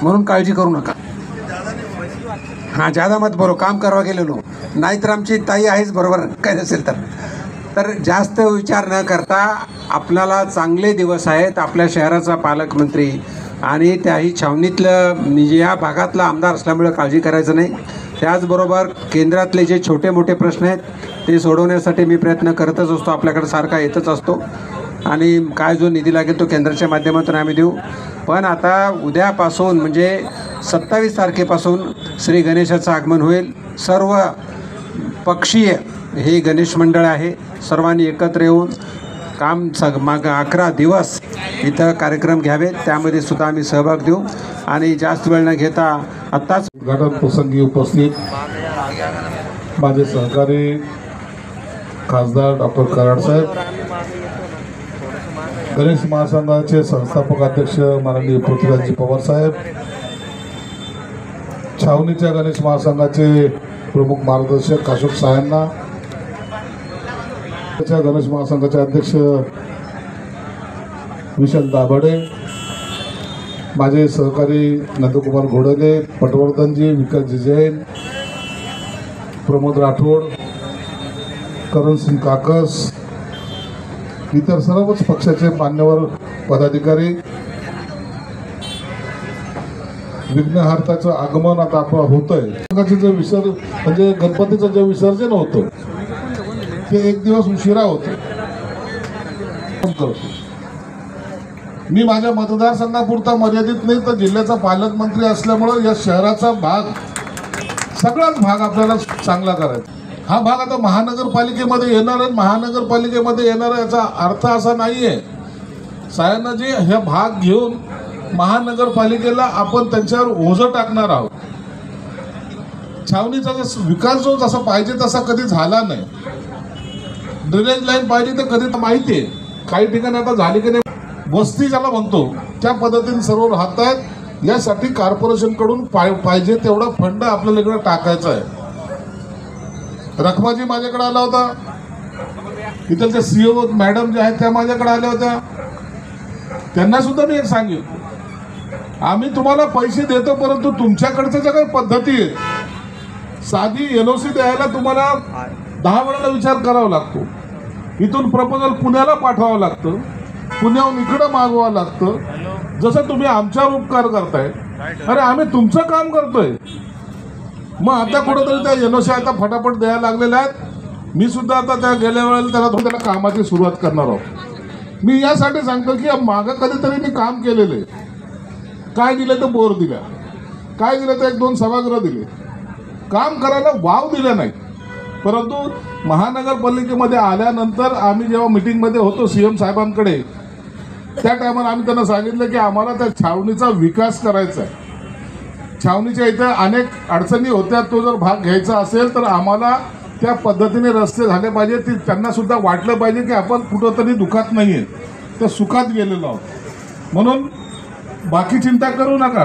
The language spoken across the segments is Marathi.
म्हणून काळजी करू नका। हां, ज्यादा मत बोलो, काम करवा गेलेलो, नाहीतर आमची ताई आहेच बरोबर, काय नसेल तर जास्त विचार न करता आपल्याला चांगले दिवस आहेत। आपल्या शहराचा पालकमंत्री आणि त्याही छावणीतलं या भागातला आमदार असल्यामुळे काळजी करायचं नाही। त्याचबरोबर केंद्रातले जे छोटे मोठे प्रश्न आहेत ते सोडवण्यासाठी मी प्रयत्न करतच असतो, आपल्याकडे सारखा येतच असतो आणि काय जो निधी लागेल तो केंद्राच्या माध्यमातून आम्ही देऊ। पण आता उद्यापासून म्हणजे 27 तारखेपासून श्री गणेशाचं आगमन होईल। सर्व पक्षीय हे गणेश मंडळ आहे, सर्वांनी एकत्र येऊन काम 11 दिवस इथं कार्यक्रम घ्यावे, त्यामध्ये सुद्धा आम्ही सहभाग देऊ आणि जास्त वेळ न घेता आत्ताच उद्घाटन प्रसंगी उपस्थित माझे सहकारी खासदार डॉक्टर कराड साहेब, गणेश महासंघाचे संस्थापक अध्यक्ष माननीय पृथ्वीराज पवार साहेब, छावणीच्या गणेश महासंघाचे प्रमुख मार्गदर्शक अशोक साहेबांना, गणेश महासंघाचे अध्यक्ष विशाल दाभाडे, माझे सहकारी नंदकुमार घोडगे, पटवर्धनजी, विकासजी जैन, प्रमोद राठोड, करण सिंग काकस, इतर सर्वच पक्षाचे मान्यवर पदाधिकारी, विघ्नहर्त्याचं आगमन आता आपलं होतंय। जे म्हणजे गणपतीचं जे विसर्जन होतं ते एक दिवस उशिरा होतं। मी माझ्या मतदारसंघापुरता मर्यादित नाही तर जिल्ह्याचा पालकमंत्री असल्यामुळं या शहराचा भाग सगळाच भाग आपल्याला चांगला करायचा। हा भाग आता महानगरपालिकेमध्ये येणार आहे, महानगरपालिकेमध्ये येणार आहे याचा अर्थ असा नाही आहे साहेबांना जी हे भाग घेऊन महानगरपालिकेला आपण त्यांच्यावर ओझं टाकणार आहोत। छावणीचा विकास जो जसा पाहिजे तसा कधी झाला नाही। ड्रेनेज लाईन पाहिजे तर कधी माहिती आहे, काही ठिकाणी आता झाली की नाही, वस्ती ज्याला म्हणतो त्या पद्धतीने सर्व राहत आहेत। यासाठी कॉर्पोरेशनकडून पाहिजे तेवढा फंड आपल्याला इकडे टाकायचा आहे। रखमाजी माझ्याकडे आला होता, इथलच्या CEO मॅडम ज्या आहेत त्या माझ्याकडे आल्या होत्या, त्यांना सुद्धा मी एक सांगेन, आम्ही तुम्हाला पैसे देतो परंतु तुमच्याकडच्या ज्या काही पद्धती आहेत, साधी NOC द्यायला तुम्हाला 10 वेळेला विचार करावा लागतो। इथून प्रपोजल पुण्याला पाठवावं लागतं, पुण्याहून इकडं मागवावं लागतं। जसं तुम्ही आमच्यावर उपकार करताय, अरे आम्ही तुमचं काम करतोय, मग आता कुठंतरी त्या NOC आता फटाफट द्यायला लागलेल्या आहेत। मी सुद्धा आता त्या गेल्या वेळेला त्याला कामाची सुरुवात करणार आहोत। मी यासाठी सांगतो की मागं कधीतरी मी काम केलेलं आहे, काय दिलं तर बोर दिल्या, काय दिलं तर 1-2 सभागृह दिले, काम करायला वाव दिला नाही। परंतु महानगरपालिकेमध्ये आल्यानंतर आम्ही जेव्हा मीटिंगमध्ये होतो CM साहेबांकडे, त्या टायमाला आम्ही त्यांना सांगितलं की आम्हाला त्या छावणीचा विकास करायचा आहे। छावणीच्या इथं अनेक अडचणी होत्या, तो जर भाग घ्यायचा असेल तर आम्हाला त्या पद्धतीने रस्ते झाले पाहिजे, ते त्यांना सुद्धा वाटलं पाहिजे की आपण कुठंतरी दुःखात नाही आहे तर सुखात गेलेलो आहोत। म्हणून बाकी चिंता करू नका,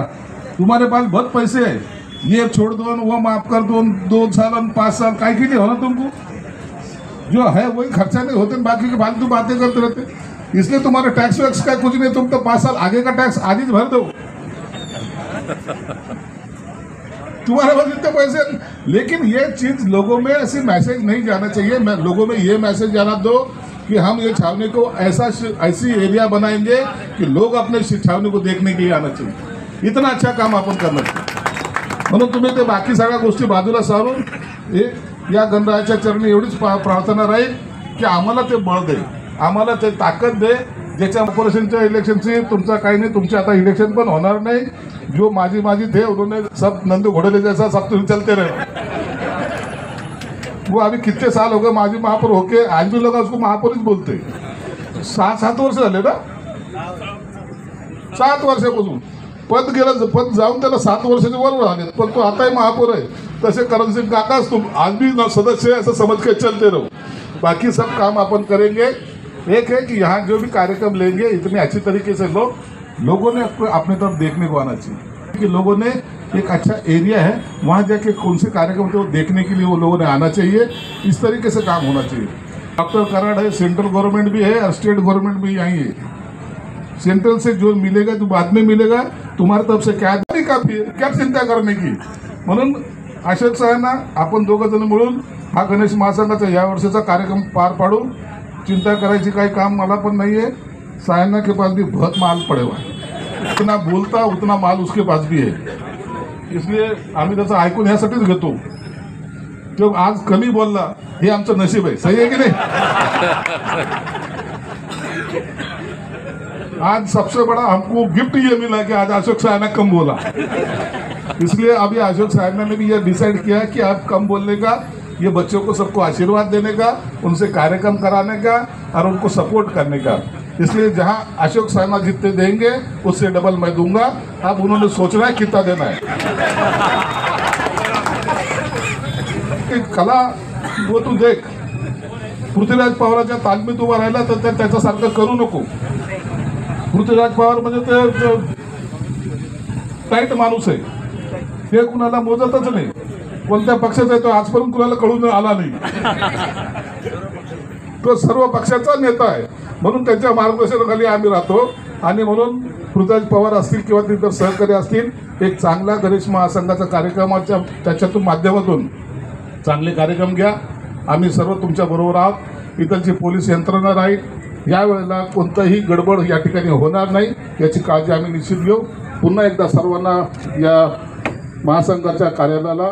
तुम्हारे पास बहुत पैसे है, ये छोड़ दो वो माफ कर दो, 2 साल और 5 साल काय के लिए हो ना, तुमको जो है वही खर्चा नहीं होते, बाकी की फालतू बातें करते रहते। इसलिए तुम्हारा टैक्स वैक्स का कुछ नहीं, तुम तो 5 साल आगे का टैक्स आज ही भर दो, तुम्हारे पास इतने पैसे। लेकिन ये चीज लोगों में ऐसी मैसेज नहीं जाना चाहिए, लोगों में ये मैसेज जाना दो कि हम ये छावनी को ऐसी एरिया बनाएंगे कि लोग अपने छावनी को देखने के लिए आना चाहिए। इतना अच्छा काम आपण करणार चाहिए। म्हणून तुम्ही ते बाकी सगळ्या गोष्टी बाजूला सारून या गणरायाच्या चरणी एवढीच प्रार्थना राहील की आम्हाला ते बळ दे, आम्हाला ते ताकद दे, ज्याच्या कॉर्पोरेशनच्या इलेक्शनची तुमचा काही नहीं, तुमचे आता इलेक्शन पण होणार नाही। जो माझी थे उन्होंने सब नंदू घोड़े जैसा सब तुम चलते रहे, वो अभी कितने साल हो गए माजी महापौर होके, आज भी लोग उसको महापौर ही बोलते। 7 वर्ष झाले ना, 7 वर्षापासून पद गेलं, पद जाऊन त्याला 7 वर्षाचे वर झाले, पण तो आताही महापौर आहे। तसे करण सिंह काकाच तुम आज भी सदस्य है, ऐसा समझ के चलते रहो। बाकी सब काम अपन करेंगे। एक है कि यहाँ जो भी कार्यक्रम लेंगे इतने अच्छी तरीके से लोगों ने अपने तरफ देखने को आना चाहिए कि लोगों ने एक अच्छा एरिया है, वहाँ जाके कौन से कार्यक्रम को देखने के लिए वो लोगों ने आना चाहिए। इस तरीके से काम होना चाहिए। डॉक्टर कराड़ है, सेंट्रल गवर्नमेंट भी है और स्टेट गवर्नमेंट भी यहीं है। सेंट्रल से जो मिलेगा तो बाद में मिलेगा, तुम्हारी तरफ से क्या तैयारी काफी है, क्या चिंता करने की. म्हणून अशोक साहेबांना आपण दोघं जण मिळून हा गणेश महासंघाचा या वर्षाचा कार्यक्रम पार पाडू. चिंता करायची काही काम मला पण नहीं है. सायना के पास भी बहुत माल पड़े हुआ है, इतना बोलता उतना माल उसके पास भी है. इसलिए आम्ही त्याचं ऐकून ह्यासाठीच घेतो. तो आज कमी बोलला हे आमचं नशीब आहे. सही है कि नहीं. आज सबसे बड़ा हमको गिफ्ट ये मिला कि आज अशोक साहब ने कम बोला. इसलिए अभी अशोक साहब ने भी ये डिसाइड किया कि आप कम बोलने का, ये बच्चों को सबको आशीर्वाद देने का, उनसे कार्यक्रम कराने का और उनको सपोर्ट करने का. इसलिए जहां अशोक साहब जितने देंगे उससे डबल मैं दूंगा. अब उन्होंने सोचना है कितना देना है. कला वो तू देख, पृथ्वीराज पवारांच्या तालमीत उभा राहिला तर त्याच्यासारखं करू नको. पृथ्वीराज पवार म्हणजे ते टाईट माणूस आहे, ते कुणाला मोजतच नाही. कोणत्या पक्षाचा आहे तो आजपर्यंत कुणाला कळून आला नाही. तो सर्व पक्षाचा नेता आहे, म्हणून त्यांच्या मार्गदर्शनाखाली आम्ही राहतो. आणि म्हणून पृथ्वीराज पवार असतील किंवा इतर सहकारी असतील, एक चांगला गणेश महासंघाचा कार्यक्रमाच्या त्याच्यातून माध्यमातून चांगले कार्यक्रम घ्या. आम्ही सर्व तुमच्या बरोबर आहोत. इथलची पोलीस यंत्रणा राहील. यावेळेला कोणताही गडबड या ठिकाणी होणार नाही याची काळजी आम्ही निश्चित घेऊ. पुन्हा एकदा सर्वांना या महासंघाच्या कार्यालयाला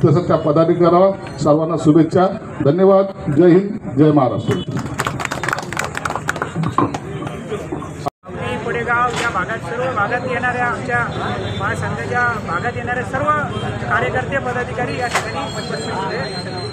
तसंच त्या पदाधिकाऱ्याला सर्वांना शुभेच्छा. धन्यवाद. जय हिंद, जय महाराष्ट्र. कोडेगाव या भागात सर्व भागात येणाऱ्या आमच्या महासंघाच्या भागात येणारे सर्व कार्यकर्ते पदाधिकारी या ठिकाणी उपस्थित होते.